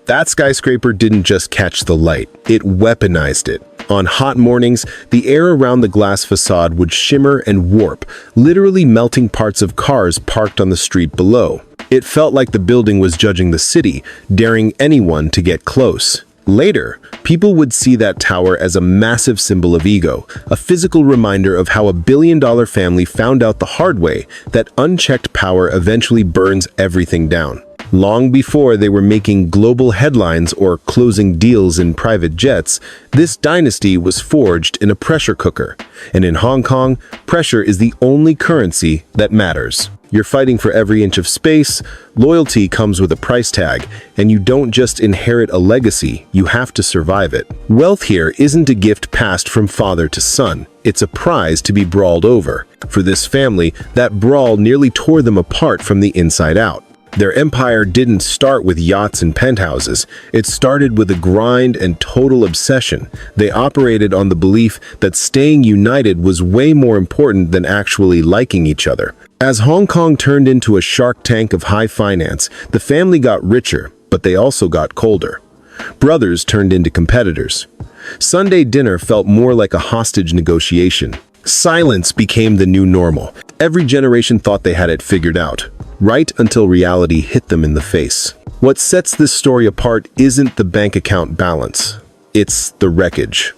That skyscraper didn't just catch the light, it weaponized it. On hot mornings, the air around the glass facade would shimmer and warp, literally melting parts of cars parked on the street below. It felt like the building was judging the city, daring anyone to get close. Later, people would see that tower as a massive symbol of ego, a physical reminder of how a billion-dollar family found out the hard way that unchecked power eventually burns everything down. Long before they were making global headlines or closing deals in private jets, this dynasty was forged in a pressure cooker. And in Hong Kong, pressure is the only currency that matters. You're fighting for every inch of space, loyalty comes with a price tag, and you don't just inherit a legacy, you have to survive it. Wealth here isn't a gift passed from father to son, it's a prize to be brawled over. For this family, that brawl nearly tore them apart from the inside out. Their empire didn't start with yachts and penthouses. It started with a grind and total obsession. They operated on the belief that staying united was way more important than actually liking each other. As Hong Kong turned into a shark tank of high finance, the family got richer, but they also got colder. Brothers turned into competitors. Sunday dinner felt more like a hostage negotiation. Silence became the new normal. Every generation thought they had it figured out, right until reality hit them in the face. What sets this story apart isn't the bank account balance. It's the wreckage.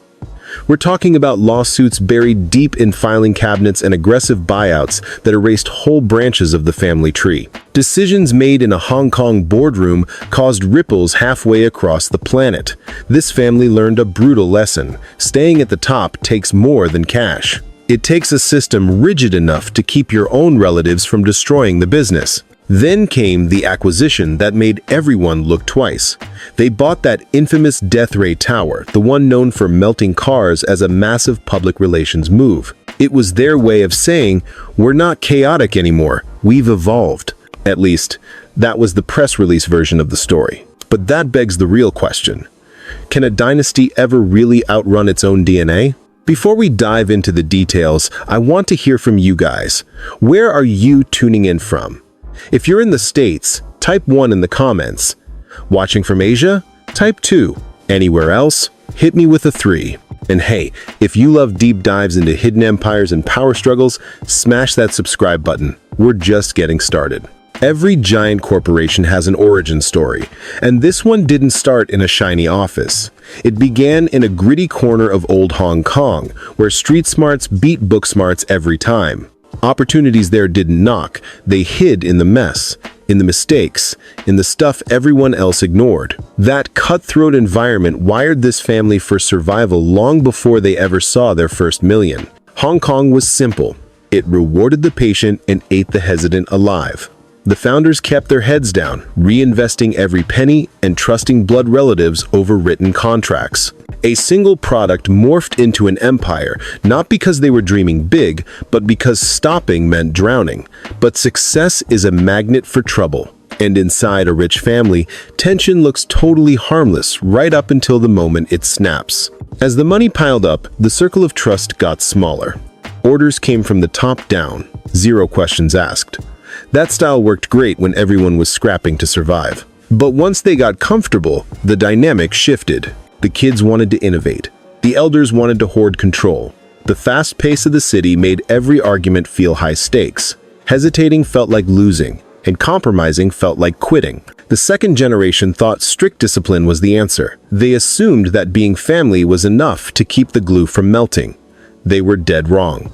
We're talking about lawsuits buried deep in filing cabinets and aggressive buyouts that erased whole branches of the family tree. Decisions made in a Hong Kong boardroom caused ripples halfway across the planet. This family learned a brutal lesson. Staying at the top takes more than cash. It takes a system rigid enough to keep your own relatives from destroying the business. Then came the acquisition that made everyone look twice. They bought that infamous death ray tower, the one known for melting cars, as a massive public relations move. It was their way of saying, we're not chaotic anymore, we've evolved. At least, that was the press release version of the story. But that begs the real question. Can a dynasty ever really outrun its own DNA? Before we dive into the details, I want to hear from you guys. Where are you tuning in from? If you're in the States, type 1 in the comments. Watching from Asia? Type 2. Anywhere else? Hit me with a 3. And hey, if you love deep dives into hidden empires and power struggles, smash that subscribe button. We're just getting started. Every giant corporation has an origin story, and this one didn't start in a shiny office. It began in a gritty corner of old Hong Kong, where street smarts beat book smarts every time. Opportunities there didn't knock, they hid in the mess, in the mistakes, in the stuff everyone else ignored. That cutthroat environment wired this family for survival long before they ever saw their first million. Hong Kong was simple. It rewarded the patient and ate the hesitant alive. The founders kept their heads down, reinvesting every penny and trusting blood relatives over written contracts. A single product morphed into an empire, not because they were dreaming big, but because stopping meant drowning. But success is a magnet for trouble. And inside a rich family, tension looks totally harmless right up until the moment it snaps. As the money piled up, the circle of trust got smaller. Orders came from the top down, zero questions asked. That style worked great when everyone was scrapping to survive. But once they got comfortable, the dynamic shifted. The kids wanted to innovate. The elders wanted to hoard control. The fast pace of the city made every argument feel high stakes. Hesitating felt like losing, and compromising felt like quitting. The second generation thought strict discipline was the answer. They assumed that being family was enough to keep the glue from melting. They were dead wrong.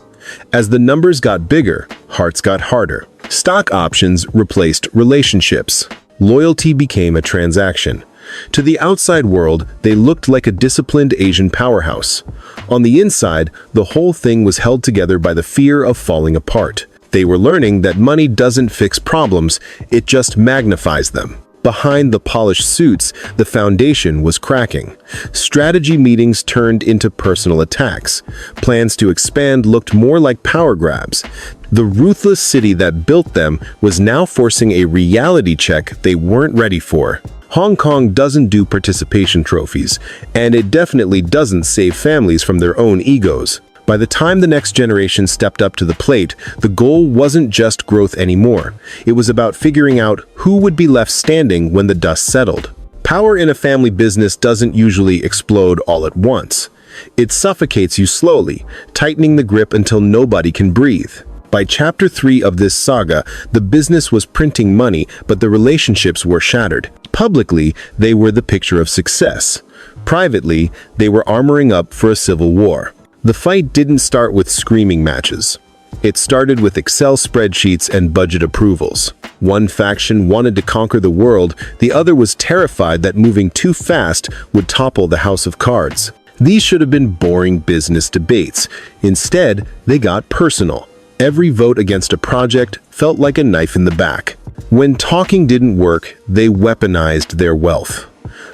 As the numbers got bigger, hearts got harder. Stock options replaced relationships. Loyalty became a transaction. To the outside world, they looked like a disciplined Asian powerhouse. On the inside, the whole thing was held together by the fear of falling apart. They were learning that money doesn't fix problems, it just magnifies them. Behind the polished suits, the foundation was cracking. Strategy meetings turned into personal attacks. Plans to expand looked more like power grabs. The ruthless city that built them was now forcing a reality check they weren't ready for. Hong Kong doesn't do participation trophies, and it definitely doesn't save families from their own egos. By the time the next generation stepped up to the plate, the goal wasn't just growth anymore. It was about figuring out who would be left standing when the dust settled. Power in a family business doesn't usually explode all at once. It suffocates you slowly, tightening the grip until nobody can breathe. By chapter 3 of this saga, the business was printing money, but the relationships were shattered. Publicly, they were the picture of success. Privately, they were armoring up for a civil war. The fight didn't start with screaming matches. It started with Excel spreadsheets and budget approvals. One faction wanted to conquer the world, the other was terrified that moving too fast would topple the house of cards. These should have been boring business debates. Instead, they got personal. Every vote against a project felt like a knife in the back. When talking didn't work, they weaponized their wealth.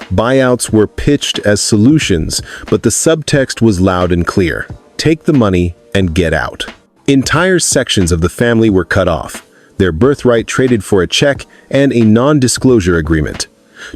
Buyouts were pitched as solutions, but the subtext was loud and clear. Take the money and get out. Entire sections of the family were cut off, their birthright traded for a check and a non-disclosure agreement.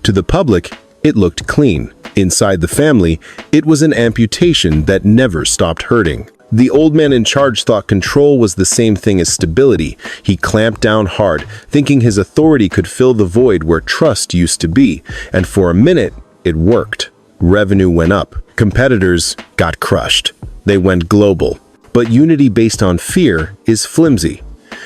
To the public, it looked clean. Inside the family, it was an amputation that never stopped hurting. The old man in charge thought control was the same thing as stability. He clamped down hard, thinking his authority could fill the void where trust used to be. And for a minute, it worked. Revenue went up. Competitors got crushed. They went global. But unity based on fear is flimsy.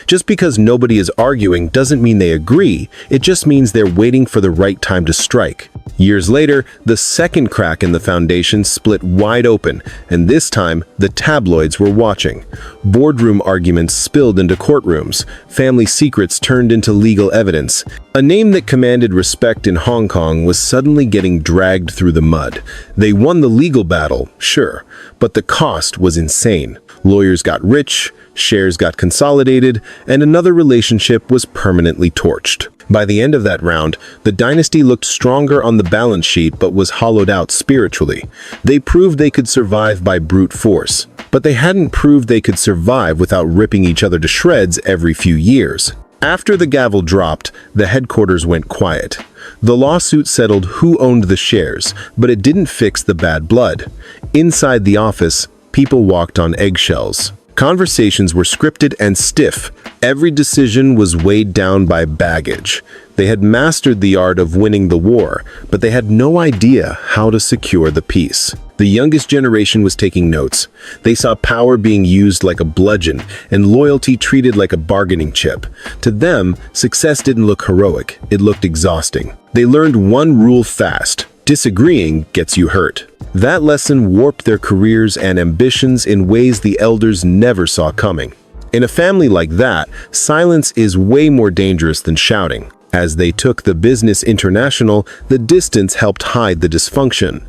Just because nobody is arguing doesn't mean they agree, it just means they're waiting for the right time to strike. Years later, the second crack in the foundation split wide open, and this time, the tabloids were watching. Boardroom arguments spilled into courtrooms, family secrets turned into legal evidence. A name that commanded respect in Hong Kong was suddenly getting dragged through the mud. They won the legal battle, sure, but the cost was insane. Lawyers got rich, shares got consolidated, and another relationship was permanently torched. By the end of that round, the dynasty looked stronger on the balance sheet but was hollowed out spiritually. They proved they could survive by brute force, but they hadn't proved they could survive without ripping each other to shreds every few years. After the gavel dropped, the headquarters went quiet. The lawsuit settled who owned the shares, but it didn't fix the bad blood. Inside the office, people walked on eggshells. Conversations were scripted and stiff. Every decision was weighed down by baggage. They had mastered the art of winning the war, but they had no idea how to secure the peace. The youngest generation was taking notes. They saw power being used like a bludgeon and loyalty treated like a bargaining chip. To them, success didn't look heroic, it looked exhausting. They learned one rule fast: disagreeing gets you hurt. That lesson warped their careers and ambitions in ways the elders never saw coming. In a family like that, silence is way more dangerous than shouting. As they took the business international, the distance helped hide the dysfunction.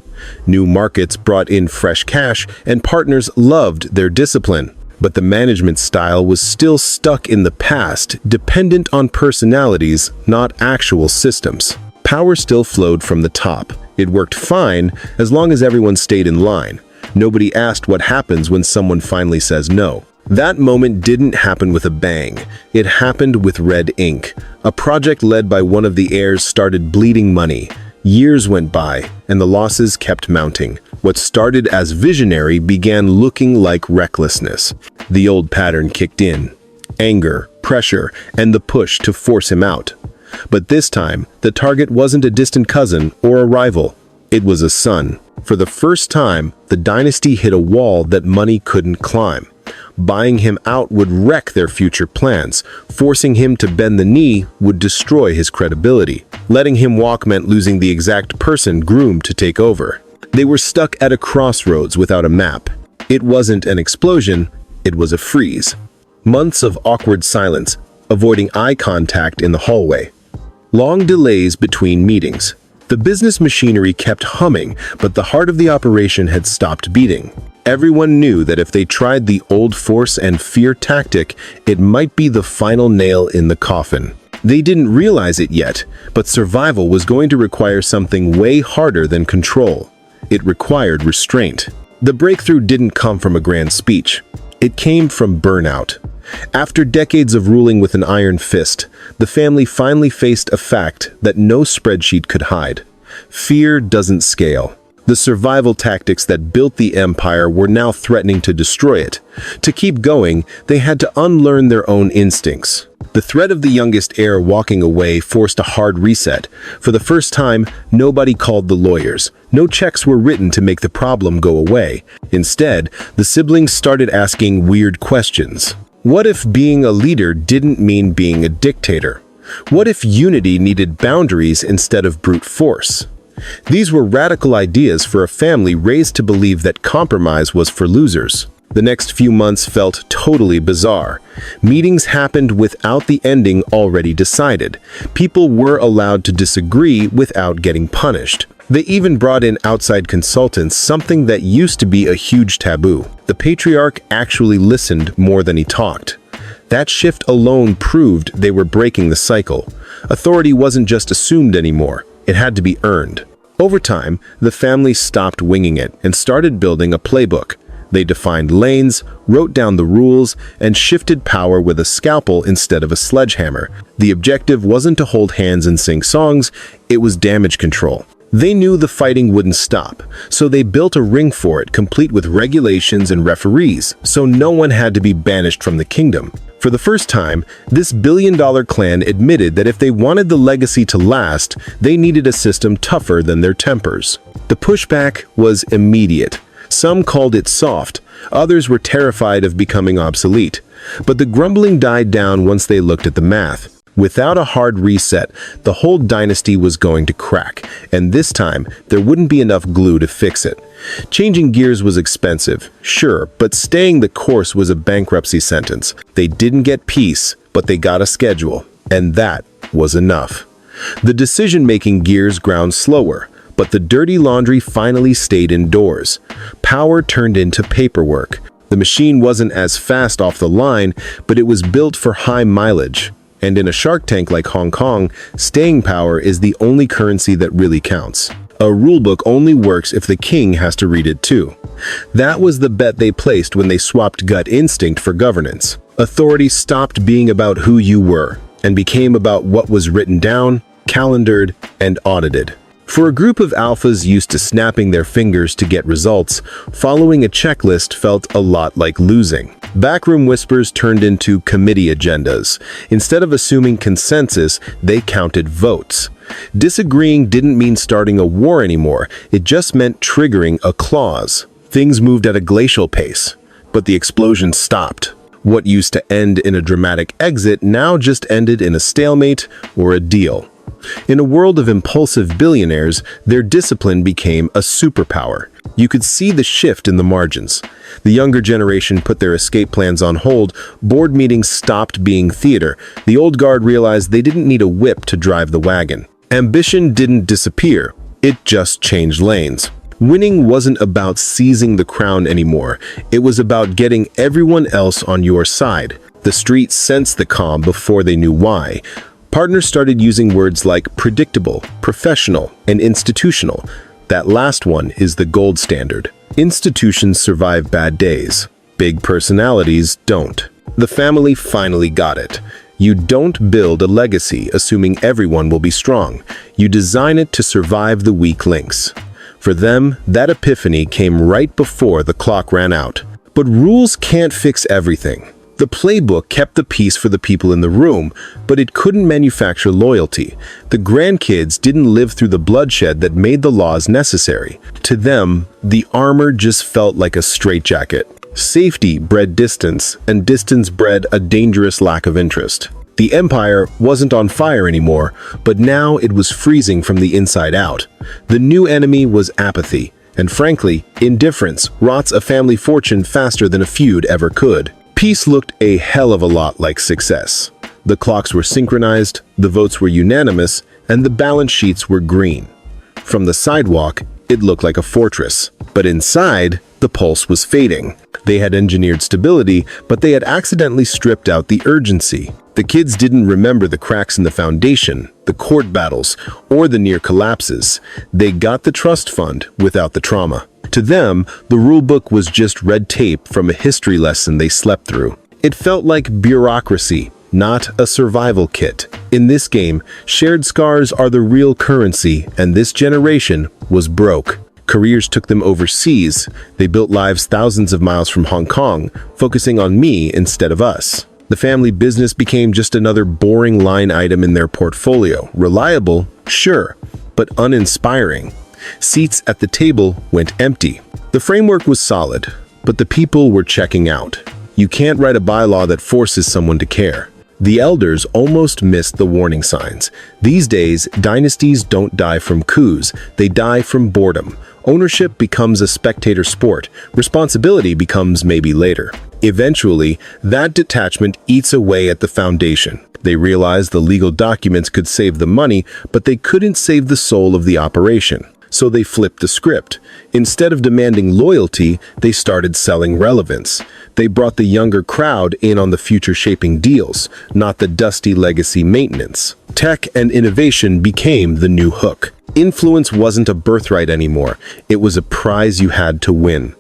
New markets brought in fresh cash, and partners loved their discipline. But the management style was still stuck in the past, dependent on personalities, not actual systems. Power still flowed from the top. It worked fine as long as everyone stayed in line. Nobody asked what happens when someone finally says no. That moment didn't happen with a bang. It happened with red ink. A project led by one of the heirs started bleeding money. Years went by, and the losses kept mounting. What started as visionary began looking like recklessness. The old pattern kicked in: anger, pressure, and the push to force him out. But this time, the target wasn't a distant cousin or a rival. It was a son. For the first time, the dynasty hit a wall that money couldn't climb. Buying him out would wreck their future plans. Forcing him to bend the knee would destroy his credibility. Letting him walk meant losing the exact person groomed to take over. They were stuck at a crossroads without a map. It wasn't an explosion, it was a freeze. Months of awkward silence, avoiding eye contact in the hallway. Long delays between meetings. The business machinery kept humming, but the heart of the operation had stopped beating. Everyone knew that if they tried the old force and fear tactic, it might be the final nail in the coffin. They didn't realize it yet, but survival was going to require something way harder than control. It required restraint. The breakthrough didn't come from a grand speech. It came from burnout. After decades of ruling with an iron fist, the family finally faced a fact that no spreadsheet could hide. Fear doesn't scale. The survival tactics that built the empire were now threatening to destroy it. To keep going, they had to unlearn their own instincts. The threat of the youngest heir walking away forced a hard reset. For the first time, nobody called the lawyers. No checks were written to make the problem go away. Instead, the siblings started asking weird questions. What if being a leader didn't mean being a dictator? What if unity needed boundaries instead of brute force? These were radical ideas for a family raised to believe that compromise was for losers. The next few months felt totally bizarre. Meetings happened without the ending already decided. People were allowed to disagree without getting punished. They even brought in outside consultants, something that used to be a huge taboo. The patriarch actually listened more than he talked. That shift alone proved they were breaking the cycle. Authority wasn't just assumed anymore. It had to be earned. Over time, the family stopped winging it and started building a playbook. They defined lanes, wrote down the rules, and shifted power with a scalpel instead of a sledgehammer. The objective wasn't to hold hands and sing songs, it was damage control. They knew the fighting wouldn't stop, so they built a ring for it, complete with regulations and referees, so no one had to be banished from the kingdom. For the first time, this billion-dollar clan admitted that if they wanted the legacy to last, they needed a system tougher than their tempers. The pushback was immediate. Some called it soft, others were terrified of becoming obsolete. But the grumbling died down once they looked at the math. Without a hard reset, the whole dynasty was going to crack, and this time, there wouldn't be enough glue to fix it. Changing gears was expensive, sure, but staying the course was a bankruptcy sentence. They didn't get peace, but they got a schedule, and that was enough. The decision-making gears ground slower, but the dirty laundry finally stayed indoors. Power turned into paperwork. The machine wasn't as fast off the line, but it was built for high mileage. And in a Shark Tank like Hong Kong, staying power is the only currency that really counts. A rulebook only works if the king has to read it too. That was the bet they placed when they swapped gut instinct for governance. Authority stopped being about who you were and became about what was written down, calendared, and audited. For a group of alphas used to snapping their fingers to get results, following a checklist felt a lot like losing. Backroom whispers turned into committee agendas. Instead of assuming consensus, they counted votes. Disagreeing didn't mean starting a war anymore, it just meant triggering a clause. Things moved at a glacial pace, but the explosion stopped. What used to end in a dramatic exit now just ended in a stalemate or a deal. In a world of impulsive billionaires, their discipline became a superpower. You could see the shift in the margins. The younger generation put their escape plans on hold, board meetings stopped being theater. The old guard realized they didn't need a whip to drive the wagon. Ambition didn't disappear, it just changed lanes. Winning wasn't about seizing the crown anymore, it was about getting everyone else on your side. The streets sensed the calm before they knew why. Partners started using words like predictable, professional, and institutional. That last one is the gold standard. Institutions survive bad days. Big personalities don't. The family finally got it. You don't build a legacy assuming everyone will be strong. You design it to survive the weak links. For them, that epiphany came right before the clock ran out. But rules can't fix everything. The playbook kept the peace for the people in the room, but it couldn't manufacture loyalty. The grandkids didn't live through the bloodshed that made the laws necessary. To them, the armor just felt like a straitjacket. Safety bred distance, and distance bred a dangerous lack of interest. The empire wasn't on fire anymore, but now it was freezing from the inside out. The new enemy was apathy, and frankly, indifference rots a family fortune faster than a feud ever could. Peace looked a hell of a lot like success. The clocks were synchronized, the votes were unanimous, and the balance sheets were green. From the sidewalk, it looked like a fortress. But inside, the pulse was fading. They had engineered stability, but they had accidentally stripped out the urgency. The kids didn't remember the cracks in the foundation, the court battles, or the near collapses. They got the trust fund without the trauma. To them, the rulebook was just red tape from a history lesson they slept through. It felt like bureaucracy, not a survival kit. In this game, shared scars are the real currency, and this generation was broke. Careers took them overseas. They built lives thousands of miles from Hong Kong, focusing on me instead of us. The family business became just another boring line item in their portfolio. Reliable, sure, but uninspiring. Seats at the table went empty. The framework was solid, but the people were checking out. You can't write a bylaw that forces someone to care. The elders almost missed the warning signs. These days, dynasties don't die from coups, they die from boredom. Ownership becomes a spectator sport. Responsibility becomes maybe later. Eventually, that detachment eats away at the foundation. They realized the legal documents could save the money, but they couldn't save the soul of the operation. So they flipped the script. Instead of demanding loyalty, they started selling relevance. They brought the younger crowd in on the future-shaping deals, not the dusty legacy maintenance. Tech and innovation became the new hook. Influence wasn't a birthright anymore. It was a prize you had to win.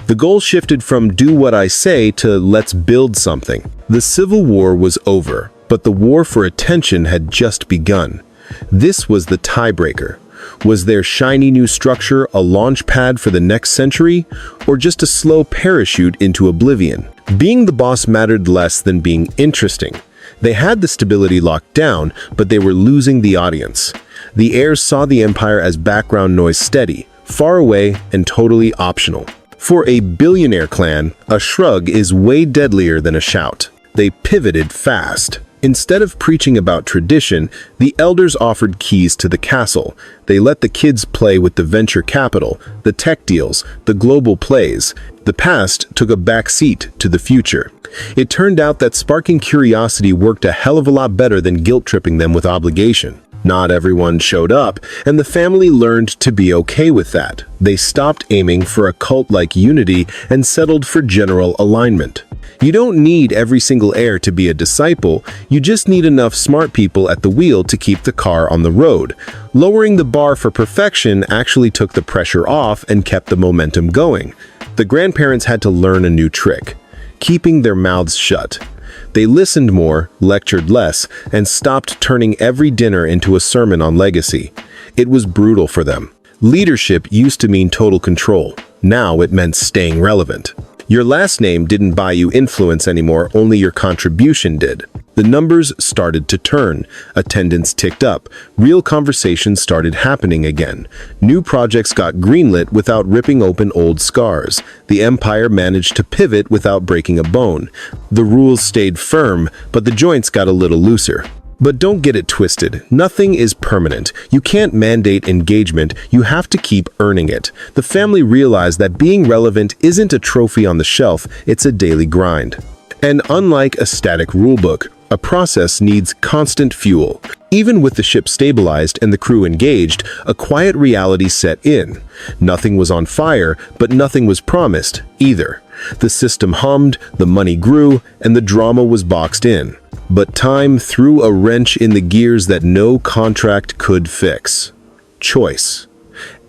The goal shifted from do what I say to let's build something. The Civil War was over, but the war for attention had just begun. This was the tiebreaker. Was their shiny new structure a launch pad for the next century, or just a slow parachute into oblivion? Being the boss mattered less than being interesting. They had the stability locked down, but they were losing the audience. The heirs saw the empire as background noise, steady, far away, and totally optional. For a billionaire clan, a shrug is way deadlier than a shout. They pivoted fast. Instead of preaching about tradition, the elders offered keys to the castle. They let the kids play with the venture capital, the tech deals, the global plays. The past took a back seat to the future. It turned out that sparking curiosity worked a hell of a lot better than guilt-tripping them with obligation. Not everyone showed up, and the family learned to be okay with that. They stopped aiming for a cult-like unity and settled for general alignment. You don't need every single heir to be a disciple, you just need enough smart people at the wheel to keep the car on the road. Lowering the bar for perfection actually took the pressure off and kept the momentum going. The grandparents had to learn a new trick: keeping their mouths shut. They listened more, lectured less, and stopped turning every dinner into a sermon on legacy. It was brutal for them. Leadership used to mean total control. Now it meant staying relevant. Your last name didn't buy you influence anymore, only your contribution did. The numbers started to turn. Attendance ticked up. Real conversations started happening again. New projects got greenlit without ripping open old scars. The empire managed to pivot without breaking a bone. The rules stayed firm, but the joints got a little looser. But don't get it twisted. Nothing is permanent. You can't mandate engagement. You have to keep earning it. The family realized that being relevant isn't a trophy on the shelf, it's a daily grind. And unlike a static rulebook, a process needs constant fuel. Even with the ship stabilized and the crew engaged, a quiet reality set in. Nothing was on fire, but nothing was promised either. The system hummed, the money grew, and the drama was boxed in. But time threw a wrench in the gears that no contract could fix. Choice.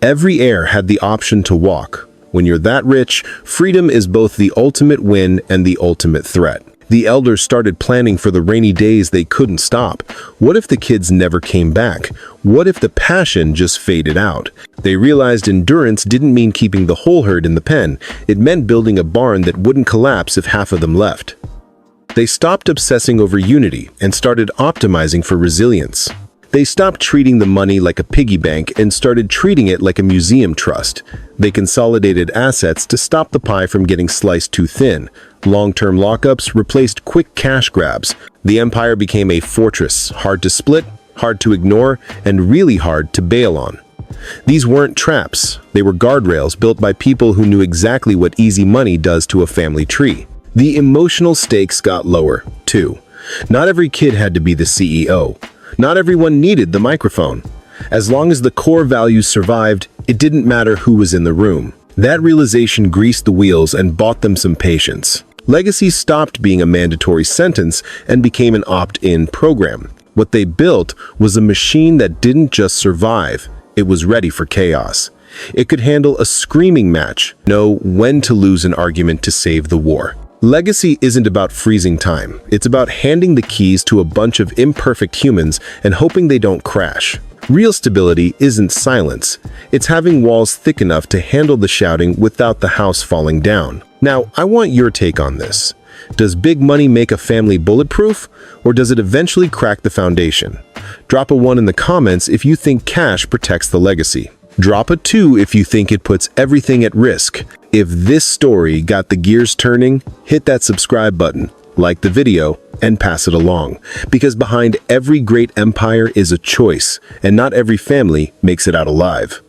Every heir had the option to walk. When you're that rich, freedom is both the ultimate win and the ultimate threat. The elders started planning for the rainy days they couldn't stop. What if the kids never came back? What if the passion just faded out? They realized endurance didn't mean keeping the whole herd in the pen. It meant building a barn that wouldn't collapse if half of them left. They stopped obsessing over unity and started optimizing for resilience. They stopped treating the money like a piggy bank and started treating it like a museum trust. They consolidated assets to stop the pie from getting sliced too thin. Long-term lockups replaced quick cash grabs. The empire became a fortress, hard to split, hard to ignore, and really hard to bail on. These weren't traps. They were guardrails built by people who knew exactly what easy money does to a family tree. The emotional stakes got lower, too. Not every kid had to be the CEO. Not everyone needed the microphone. As long as the core values survived, it didn't matter who was in the room. That realization greased the wheels and bought them some patience. Legacy stopped being a mandatory sentence and became an opt-in program. What they built was a machine that didn't just survive, it was ready for chaos. It could handle a screaming match, know when to lose an argument to save the war. Legacy isn't about freezing time. It's about handing the keys to a bunch of imperfect humans and hoping they don't crash. Real stability isn't silence. It's having walls thick enough to handle the shouting without the house falling down. Now, I want your take on this. Does big money make a family bulletproof, or does it eventually crack the foundation? Drop a 1 in the comments if you think cash protects the legacy. Drop a 2 if you think it puts everything at risk. If this story got the gears turning, hit that subscribe button, like the video, and pass it along. Because behind every great empire is a choice, and not every family makes it out alive.